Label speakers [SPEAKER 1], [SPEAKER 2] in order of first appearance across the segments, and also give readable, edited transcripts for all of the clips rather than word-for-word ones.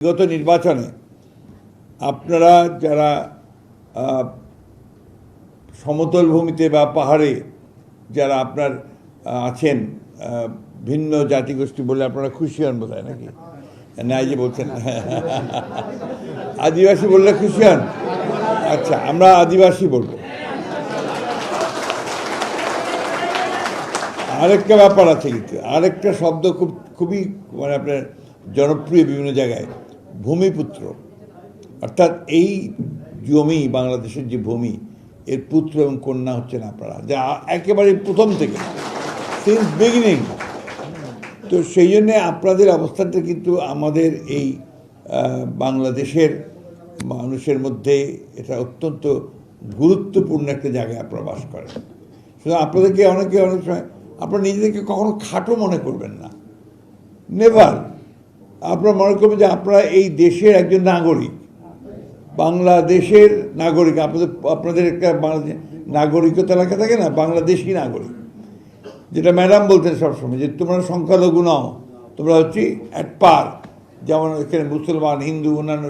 [SPEAKER 1] বিগত নির্বাচনে আপনারা যারা সমতল ভূমিতে বা পাহাড়ে যারা আপনার আছেন ভিন্ন জাতিগোষ্ঠী বলে আপনারা খুশি হন বোধ হয় নাকি না? এই যে বলছেন আদিবাসী বললে খুশি হন। আচ্ছা, আমরা আদিবাসী বলবো। আরেকটা ব্যাপার আছে, কিন্তু আরেকটা শব্দ খুবই মানে আপনার জনপ্রিয় বিভিন্ন জায়গায়, ভূমিপুত্র। অর্থাৎ এই জমি, বাংলাদেশের যে ভূমি, এর পুত্র এবং কন্যা হচ্ছেন আপনারা, যা একেবারে প্রথম থেকে সিন্স বিগিনিং। তো সেই জন্যে আপনাদের অবস্থানটা কিন্তু আমাদের এই বাংলাদেশের মানুষের মধ্যে এটা অত্যন্ত গুরুত্বপূর্ণ একটা জায়গায় আপনারা বাস করেন। সুতরাং আপনাদেরকে অনেক সময় আপনারা নিজেদেরকে কখনো খাটো মনে করবেন না, নেভার। আপনারা মনে করবেন যে আপনারা এই দেশের একজন নাগরিক, বাংলাদেশের নাগরিক। আপনাদের একটা নাগরিকতা লেখা থাকে না, বাংলাদেশি নাগরিক, যেটা ম্যাডাম বলতেন সবসময়, যে তোমরা সংখ্যালঘু নাও, তোমরা হচ্ছে অ্যাট পার। যেমন এখানে মুসলমান, হিন্দু, অন্যান্য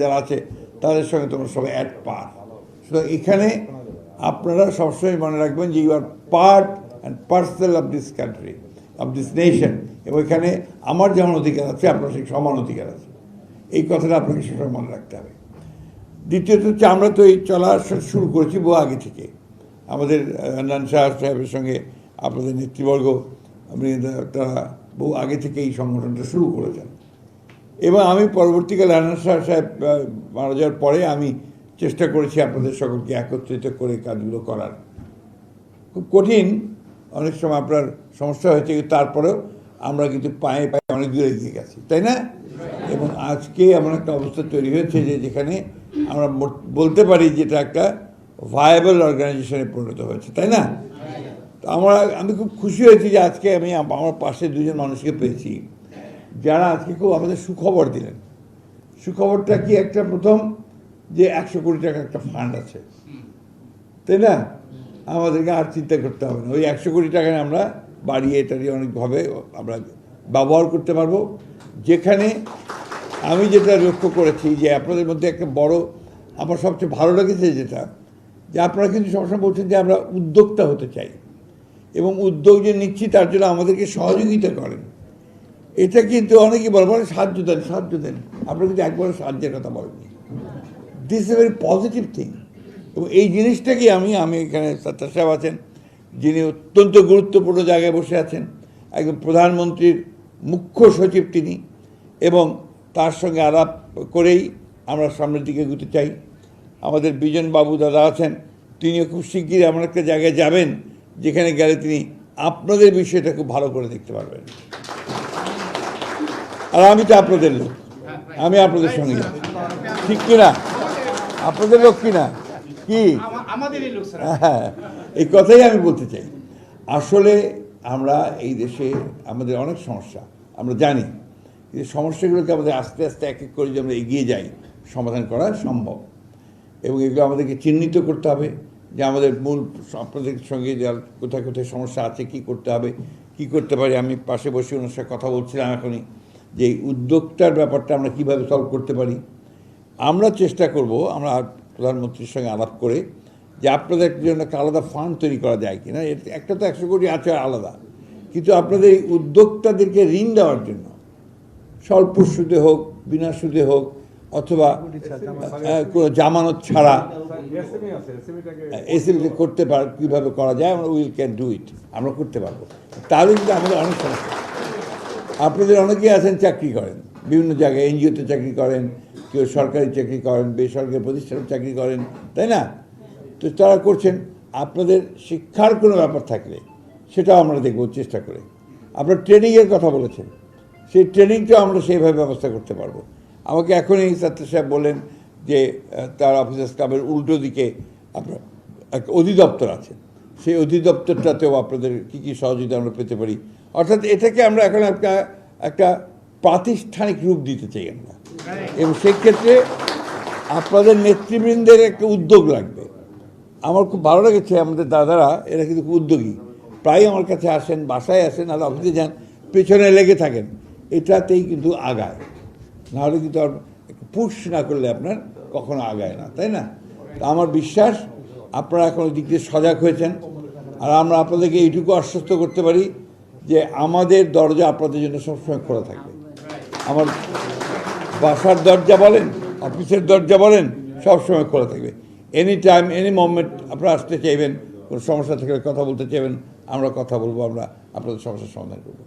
[SPEAKER 1] যারা আছে তাদের সঙ্গে তোমরা সবাই অ্যাট পার। সুতরাং এখানে আপনারা সবসময় মনে রাখবেন যে you are part and parcel of this country, of this nation. এবং এখানে আমার যেমন অধিকার আছে, আপনার সেই সমান অধিকার আছে। এই কথাটা আপনাকে সেসময় মনে রাখতে হবে। দ্বিতীয়ত হচ্ছে, আমরা তো এই চলা শুরু করেছি বহু আগে থেকে। আমাদের নান সাহেবের সঙ্গে আপনাদের নেতৃবর্গ, তারা বহু আগে থেকে এই সংগঠনটা শুরু করেছেন। এবং আমি পরবর্তীকালে আনান সাহেব মারা যাওয়ার পরে আমি চেষ্টা করেছি আপনাদের সকলকে একত্রিত করে কাজগুলো করার। খুব কঠিন, অনেক সময় আপনার সমস্যা হয়েছে, কিন্তু তারপরেও আমরা কিন্তু পায়ে পায়ে অনেক দূরে এগিয়ে গেছি, তাই না? এবং আজকে এমন একটা অবস্থা তৈরি হয়েছে যে যেখানে আমরা বলতে পারি যে এটা একটা ভায়াবল অর্গানাইজেশনে পরিণত হয়েছে, তাই না? তো আমি খুব খুশি হয়েছি যে আজকে আমি আমার পাশে দুজন মানুষকে পেয়েছি যারা আজকে খুব আমাদের সুখবর দিলেন। সুখবরটা কি? একটা প্রথম যে 100 কোটি টাকা একটা ফান্ড আছে, তাই না? আমাদেরকে আর চিন্তা করতে হবে না। ওই 100 কোটি টাকায় আমরা বাড়িয়ে এটারই অনেকভাবে আমরা ব্যবহার করতে পারবো। যেখানে আমি যেটা লক্ষ্য করেছি যে আপনাদের মধ্যে একটা বড়, আমার সবচেয়ে ভালো লেগেছে যেটা, যে আপনারা কিন্তু সবসময় বলছেন যে আমরা উদ্যোক্তা হতে চাই, এবং উদ্যোগ যে নিচ্ছি তার জন্য আমাদেরকে সহযোগিতা করেন। এটা কিন্তু অনেকেই বলে সাহায্য দেন, আপনারা কিন্তু একবারও সাহায্যের কথা বলেননি। This is a very positive thing. এবং এই জিনিসটাকে আমি এখানে সত্তার সাহেব আছেন, যিনি অত্যন্ত গুরুত্বপূর্ণ জায়গায় বসে আছেন, একজন প্রধানমন্ত্রীর মুখ্য সচিব তিনি, এবং তার সঙ্গে আলাপ করেই আমরা সামনের দিকে এগোতে চাই। আমাদের বিজন বাবু দাদা আছেন, তিনিও খুব শিগগিরই এমন একটা জায়গায় যাবেন যেখানে গেলে তিনি আপনাদের বিষয়টা খুব ভালো করে দেখতে পারবেন। আর আমি তো আপনাদের লোক, আমি আপনাদের সঙ্গে যাচ্ছি, ঠিক কিনা? আপনাদের লোক কিনা? কি হ্যাঁ, এই কথাই আমি বলতে চাই। আসলে আমরা এই দেশে আমাদের অনেক সমস্যা আমরা জানি, এই সমস্যাগুলোকে আমাদের আস্তে আস্তে এক এক করে যে আমরা এগিয়ে যাই, সমাধান করা সম্ভব। এবং এগুলো আমাদেরকে চিহ্নিত করতে হবে যে আমাদের মূল, আপনাদের সঙ্গে যার কোথায় কোথায় সমস্যা আছে, কি করতে হবে, কি করতে পারি। আমি পাশে বসে ওনার সাথে কথা বলছিলাম এখনই, যে এই উদ্যোগটার ব্যাপারটা আমরা কীভাবে সলভ করতে পারি। আমরা চেষ্টা করব, আমরা প্রধানমন্ত্রীর সঙ্গে আলাপ করে, যে আপনাদের জন্য একটা আলাদা ফান্ড তৈরি করা যায় কিনা। একটা তো 100 কোটি আছে আলাদা, কিন্তু আপনাদের এই উদ্যোক্তাদেরকে ঋণ দেওয়ার জন্য স্বল্প সুদে হোক, বিনা সুদে হোক, অথবা কোনো জামানত ছাড়া এসএমই করতে পার, কীভাবে করা যায়, আমরা উইল ক্যান ডু ইট, আমরা করতে পারবো। তাহলে কিন্তু আমাদের অনেক সমস্যা। আপনাদের অনেকেই আছেন চাকরি করেন, বিভিন্ন জায়গায় এনজিওতে চাকরি করেন, কেউ সরকারি চাকরি করেন, বেসরকারি প্রতিষ্ঠানে চাকরি করেন, তাই না? তো তারা করছেন। আপনাদের শিক্ষার কোনো ব্যাপার থাকলে সেটাও আমরা দেখব চেষ্টা করে। আপনার ট্রেনিংয়ের কথা বলেছেন, সেই ট্রেনিংটাও আমরা সেইভাবে ব্যবস্থা করতে পারবো। আমাকে এখনই সত্তার সাহেব বললেন যে তার অফিসার্স ক্লাবের উল্টো দিকে আপনার একটা অধিদপ্তর আছে, সেই অধিদপ্তরটাতেও আপনাদের কী কী সহযোগিতা আমরা পেতে পারি। অর্থাৎ এটাকে আমরা এখন একটা প্রাতিষ্ঠানিক রূপ দিতে চাই আমরা, এবং সেক্ষেত্রে আপনাদের নেতৃবৃন্দের একটা উদ্যোগ লাগবে। আমার খুব ভালো লেগেছে, আমাদের দাদারা এরা কিন্তু খুব উদ্যোগী, প্রায় আমার কাছে আসেন, বাসায় আসেন, আর অফিসে যান, পেছনে লেগে থাকেন, এটাতেই কিন্তু আগায়। নাহলে কিন্তু আর পুশ না করলে আপনার কখনো আগায় না, তাই না? তো আমার বিশ্বাস আপনারা এখন দিক দিয়ে সজাগ হয়েছেন, আর আমরা আপনাদেরকে এইটুকু আশ্বস্ত করতে পারি যে আমাদের দরজা আপনাদের জন্য সবসময় খোলা থাকবে। আমার বাসার দরজা বলেন, অফিসের দরজা বলেন, সবসময় খোলা থাকবে। এনি টাইম, এনি মোমেন্ট আপনারা আসতে চাইবেন, কোনো সমস্যা থাকলে কথা বলতে চাইবেন, আমরা কথা বলবো, আমরা আপনাদের সমস্যার সমাধান করব।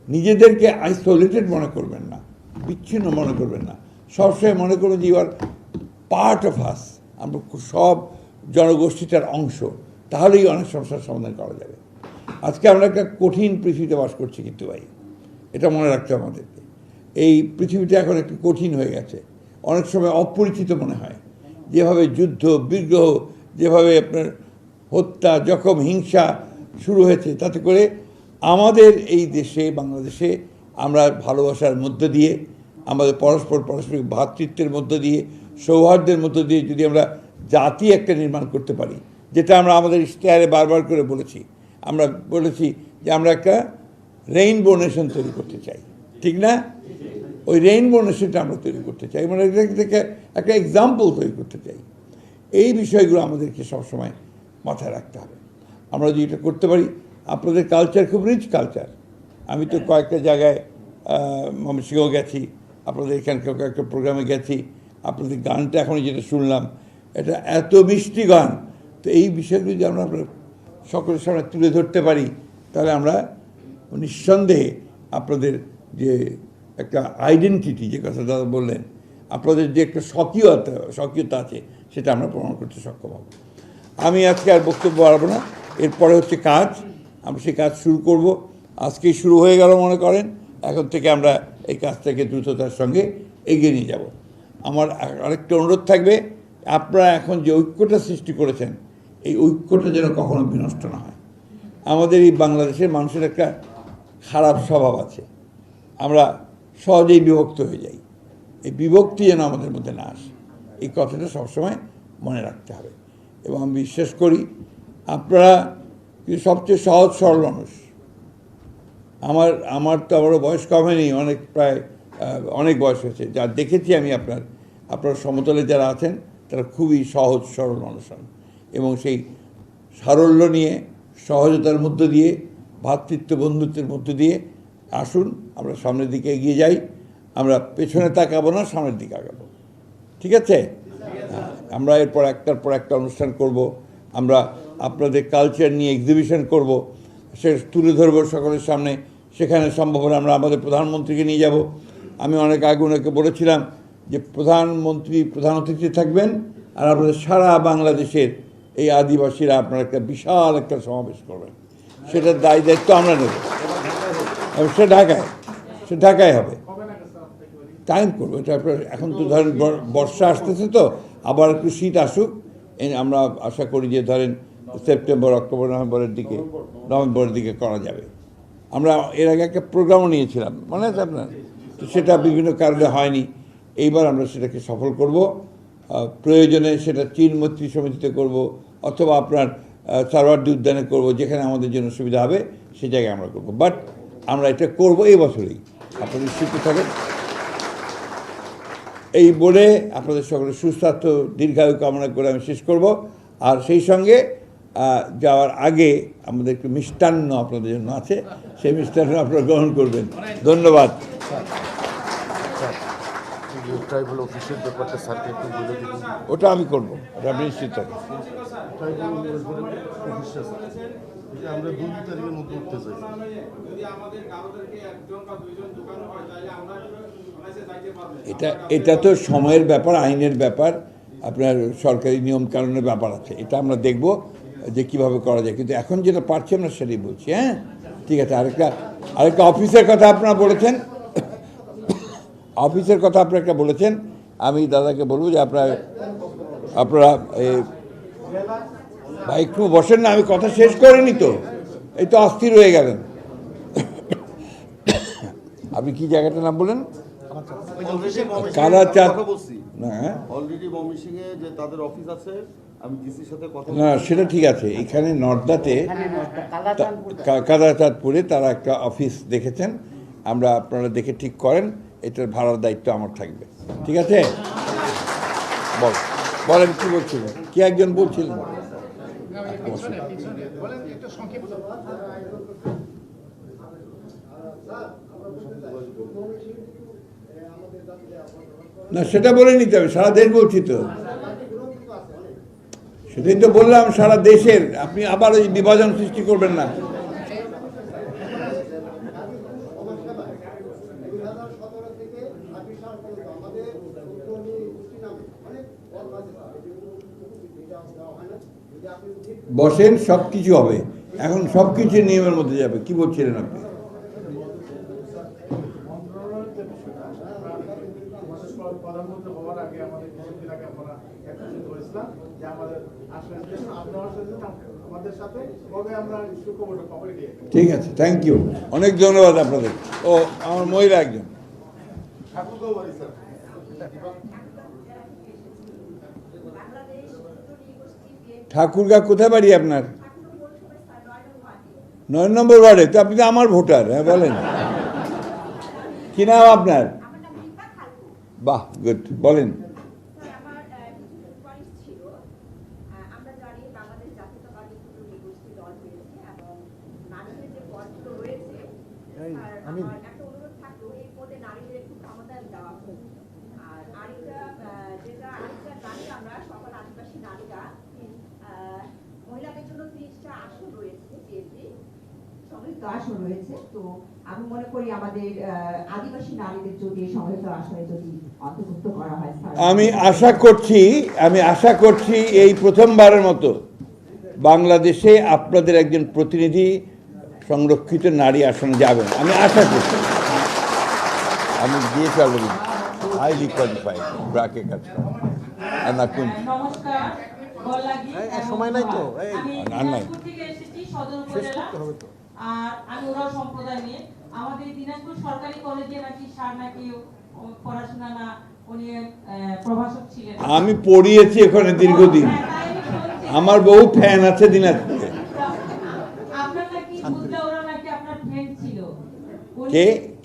[SPEAKER 1] নিজেদেরকে আইসোলেটেড মনে করবেন না, বিচ্ছিন্ন মনে করবেন না, সবসময় মনে করবেন যে you are part of us, আমরা সব জনগোষ্ঠীটার অংশ, তাহলেই অনেক সমস্যার সমাধান করা যাবে। আজকে আমরা একটা কঠিন পৃথিবীতে বাস করছি কিন্তু ভাই, এটা মনে রাখতে হবে আমাদেরকে। এই পৃথিবীটা এখন একটু কঠিন হয়ে গেছে, অনেক সময় অপরিচিত মনে হয়। যেভাবে যুদ্ধ বিগ্রহ, যেভাবে আপনার হত্যা, জখম, হিংসা শুরু হয়েছে, তাতে করে আমাদের এই দেশে, বাংলাদেশে, আমরা ভালোবাসার মধ্য দিয়ে, আমাদের পারস্পরিক ভ্রাতৃত্বের মধ্য দিয়ে, সৌহার্দ্যের মধ্য দিয়ে যদি আমরা জাতি একটা নির্মাণ করতে পারি, যেটা আমরা আমাদের ইশতেহারে বারবার করে বলেছি, আমরা বলেছি যে আমরা একটা রেইনবো নেশন তৈরি করতে চাই, ঠিক না? ওই রেইনবো নেশনটা আমরা তৈরি করতে চাই, মানে এটাকে একটা এক্সাম্পল তৈরি করতে চাই। এই বিষয়গুলো আমাদেরকে সবসময় মাথায় রাখতে হবে। আমরা যদি এটা করতে পারি, আপনাদের কালচার খুব রিচ কালচার। আমি তো কয়েকটা জায়গায় ময়মনসিংহ গেছি, আপনাদের এখানকার কয়েকটা প্রোগ্রামে গেছি, আপনাদের গানটা এখন যেটা শুনলাম, এটা এত মিষ্টি গান। তো এই বিষয়গুলো যদি আমরা সকলের সামনে তুলে ধরতে পারি, তাহলে আমরা নিঃসন্দেহে আপনাদের যে একটা আইডেন্টিটি, যে কথা দাদা বললেন, আপনাদের যে একটা স্বকীয়তা আছে, সেটা আমরা প্রমাণ করতে সক্ষম হব। আমি আজকে আর বক্তব্য বাড়াবো না, এরপরে হচ্ছে কাজ, আমরা সেই কাজ শুরু করব। আজকেই শুরু হয়ে গেল মনে করেন, এখন থেকে আমরা এই কাজটাকে দ্রুততার সঙ্গে এগিয়ে নিয়ে যাব। আমার আরেকটা অনুরোধ থাকবে, আপনারা এখন যে ঐক্যটা সৃষ্টি করেছেন, এই ঐক্যটা যেন কখনো বিনষ্ট না হয়। আমাদের এই বাংলাদেশের মানুষের একটা খারাপ স্বভাব আছে, আমরা সহজেই বিভক্ত হয়ে যাই। এই বিভক্তি যেন আমাদের মধ্যে না আসে, এই কথাটা সবসময় মনে রাখতে হবে। এবং আমি বিশ্বাস করি আপনারা সবচেয়ে সহজ সরল মানুষ। আমার তো আমারও বয়স কমেনি, প্রায় অনেক বয়স হয়েছে, যা দেখেছি আমি আপনার সমতলে যারা আছেন, তারা খুবই সহজ সরল মানুষ হন, এবং সেই সারল্য নিয়ে, সহজতার মধ্য দিয়ে, ভ্রাতৃত্ব বন্ধুত্বের মধ্য দিয়ে আসুন, আমরা সামনের দিকে এগিয়ে যাই। আমরা পেছনে তাকাবো না, সামনের দিকে আগাবো, ঠিক আছে? আমরা এরপর একটার পর একটা অনুষ্ঠান করব, আমরা আপনাদের কালচার নিয়ে এক্সিবিশন করব, সে তুলে ধরবো সকলের সামনে। সেখানে সম্ভব হলে আমরা আমাদের প্রধানমন্ত্রীকে নিয়ে যাব। আমি অনেক আগে ওনাকে বলেছিলাম যে প্রধানমন্ত্রী প্রধান অতিথি থাকবেন, আর আপনাদের সারা বাংলাদেশের এই আদিবাসীরা আপনারা একটা বিশাল একটা সমাবেশ করবেন, সেটার দায়িত্ব আমরা নেব। সে ঢাকায় হবে, টাইম করবো এটা। এখন তো ধরেন বর্ষা আসতেছে, তো আবার একটু শীত আসুক, আমরা আশা করি যে ধরেন সেপ্টেম্বর, অক্টোবর, নভেম্বরের দিকে করা যাবে। আমরা এর আগে একটা প্রোগ্রামও নিয়েছিলাম, মনে আছে আপনার? তো সেটা বিভিন্ন কারণে হয়নি। এইবার আমরা সেটাকে সফল করব। প্রয়োজনে সেটা চীন মৈত্রী সমিতিতে করব, অথবা আপনার সারওয়ার্দী উদ্যানে করব, যেখানে আমাদের জন্য সুবিধা হবে সে জায়গায় আমরা করব। বাট আমরা এটা করব এই বছরেই, আপনারা নিশ্চিত থাকেন। এই বলে আপনাদের সকলের সুস্বাস্থ্য দীর্ঘায়ু কামনা করে আমি শেষ করব। আর সেই সঙ্গে যাওয়ার আগে আমাদের একটু মিষ্টান্ন আপনাদের জন্য আছে, সেই মিষ্টান্ন আপনারা গ্রহণ করবেন। ধন্যবাদ। ওটা আমি করবো, ওটা আপনি নিশ্চিত থাকেন।
[SPEAKER 2] আমরা 2 তারিখের মধ্যে উঠতে চাই।
[SPEAKER 1] এটা তো সময়ের ব্যাপার, আইনের ব্যাপার, আপনার সরকারি নিয়ম কানুনের ব্যাপার আছে। এটা আমরা দেখব যে কিভাবে করা যায়, কিন্তু এখন যেটা পারছি আমরা সেটাই বলছি। হ্যাঁ, ঠিক আছে। আরেকটা অফিসের কথা আপনারা বলেছেন, অফিসের কথা আপনারা একটা বলেছেন। আমি দাদাকে বলবো যে আপনারা ভাই একটু বসেন না, আমি কথা শেষ করিনি তো, এই তো অস্থির হয়ে গেলেন। আপনি কি জায়গাটার নাম বলেন? কালাচাঁদ। না, সেটা ঠিক আছে। এখানে নর্দাতে কালাচাঁদপুরে তারা একটা অফিস দেখেছেন, আপনারা দেখে ঠিক করেন। এটার ভাড়ার দায়িত্ব আমার থাকবে। ঠিক আছে? বলেন কি বলছিলেন? কি একজন বলছিলেন? না, সেটা বলে নিতে হবে, সারা দেশ বলছি তো, সেটাই তো বললাম, সারা দেশের। আপনি আবার ওই বিভাজন সৃষ্টি করবেন না। বসেন, সব কিছু হবে, এখন সব কিছু নিয়মের মধ্যে যাবে। কি বলছিলেন আপনি?
[SPEAKER 3] প্রধানমন্ত্রী হওয়ার আগে আমাদের কিছুদিন আগে আমরা একত্রিত হয়েছিলাম যে আমাদের আসলে আমাদের সাথে কবে আমরা সুখবর খবর দিয়ে।
[SPEAKER 1] ঠিক আছে, থ্যাংক ইউ, অনেক ধন্যবাদ আপনাদের। ও আমার মহিলা একজন।
[SPEAKER 3] ঠাকুরগাঁও বাড়ি স্যার।
[SPEAKER 1] ঠাকুরগা কোথায় বাড়ি আপনার? 9 নম্বর ওয়ার্ডে। তো আপনি তো আমার ভোটার। হ্যাঁ, বলেন কি নাম আপনার? বাহ, গুড, বলেন।
[SPEAKER 4] মহিলাদের জন্য 30টা আসন রয়েছে, সংরক্ষিত আসন রয়েছে। তো আমি মনে করি আমাদের আদিবাসী নারীদের যদি সংরক্ষিত আসনে যদি অন্তর্ভুক্ত করা হয়,
[SPEAKER 1] আমি আশা করছি এই প্রথমবারের মতো বাংলাদেশে আপনাদের একজন প্রতিনিধি সংরক্ষিত নারী আসনে যাবেন, আমি আশা করছি। আমি দিয়েছি অলরেডি, হাইলি কোয়ালিফাইড, ব্রাকে কাজ করা।
[SPEAKER 5] নমস্কার, সময় নাই তো, দিনাজপুর থেকে এসেছি, সদর উপজেলা। আর আমি ওরাও সম্প্রদায় নিয়ে আমাদের দিনাজপুর সরকারি কলেজে নাকি স্যার নাকি পড়াশোনা না, উনি প্রভাষক ছিলেন।
[SPEAKER 1] আমি পড়িয়েছি ওখানে দীর্ঘদিন, আমার বহু ফ্যান আছে দিনাজপুরে।
[SPEAKER 5] আপনার নাকি বুদলা ওরা নাকি আপনার ফ্রেন্ড ছিল।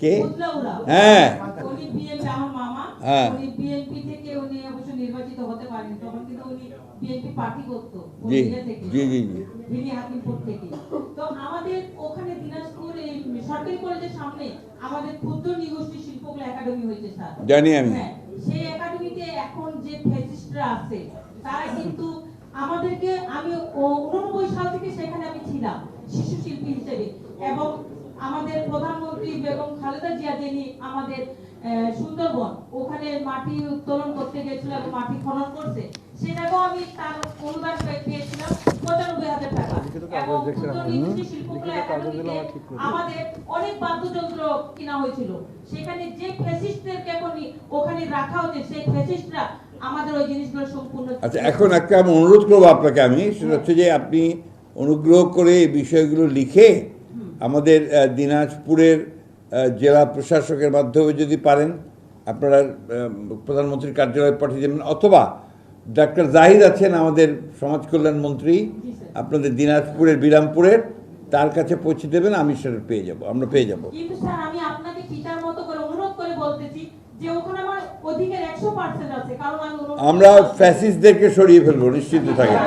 [SPEAKER 1] কে?
[SPEAKER 5] বুদলা ওরা,
[SPEAKER 1] হ্যাঁ,
[SPEAKER 5] উনি বিএনপি, আমার মামা,
[SPEAKER 1] হ্যাঁ,
[SPEAKER 5] উনি বিএনপি থেকে উনি অবশ্য নির্বাচিত হতে পারেন, তখন কিন্তু উনি বিএনপি পার্টি করতো।
[SPEAKER 1] জি জি জি জি।
[SPEAKER 5] তিনি হাকিমপুর থেকে। তো আমাদের ওখানে দিনাজপুর এই সরকারি কলেজের সামনে আমাদের ক্ষুদ্র নিগোষ্ঠী শিল্পকলা একাডেমি হয়েছে স্যার,
[SPEAKER 1] জানি আমি।
[SPEAKER 5] হ্যাঁ, সেই একাডেমিতে এখন যে ফ্যাসিস্টরা আছে তারা কিন্তু আমাদেরকে, আমি 89 সাল থেকে সেখানে আমি ছিলাম শিশু শিল্পী হিসেবে, এবং আমাদের প্রধানমন্ত্রী বেগম খালেদা জিয়া যিনি আমাদের সুন্দরবন ওখানে মাটি উত্তোলন করতে গেছিল এবং মাটি খনন করছে, সেটাকেও আমি তার অনুদান পেয়েছিলাম 95,000 টাকা। এবং ক্ষুদ্র নিগোষ্ঠী শিল্পকলা একাডেমিতে আমাদের অনেক বাদ্যযন্ত্র কিনা হয়েছিল। সেখানে যে ফ্যাসিস্টদেরকে এখন ওখানে রাখা হচ্ছে, সেই ফ্যাসিস্টরা আমাদের ওই জিনিসগুলো সম্পূর্ণ।
[SPEAKER 1] আচ্ছা, এখন একটা আমি অনুরোধ করবো আপনাকে, সেটা হচ্ছে যে আপনি অনুগ্রহ করে এই বিষয়গুলো লিখে আমাদের দিনাজপুরের জেলা প্রশাসকের মাধ্যমে যদি পারেন আপনারা প্রধানমন্ত্রীর কার্যালয়ে পাঠিয়ে দেবেন, অথবা ডাক্তার জাহিদ আছেন আমাদের সমাজ কল্যাণ মন্ত্রী আপনাদের দিনাজপুরের বিরামপুরের, তার কাছে পৌঁছে দেবেন, আমি সেটা পেয়ে যাব, আমরা পেয়ে যাব।
[SPEAKER 5] কিন্তু স্যার আমি আপনাকে পিতার মতো করে অনুরোধ করে বলতেছি যে ওখানে আমার অধিকার 100% আছে, কারণ আমি
[SPEAKER 1] আমরা ফ্যাসিস্টদেরকে সরিয়ে ফেলবো, নিশ্চিত থাকেন।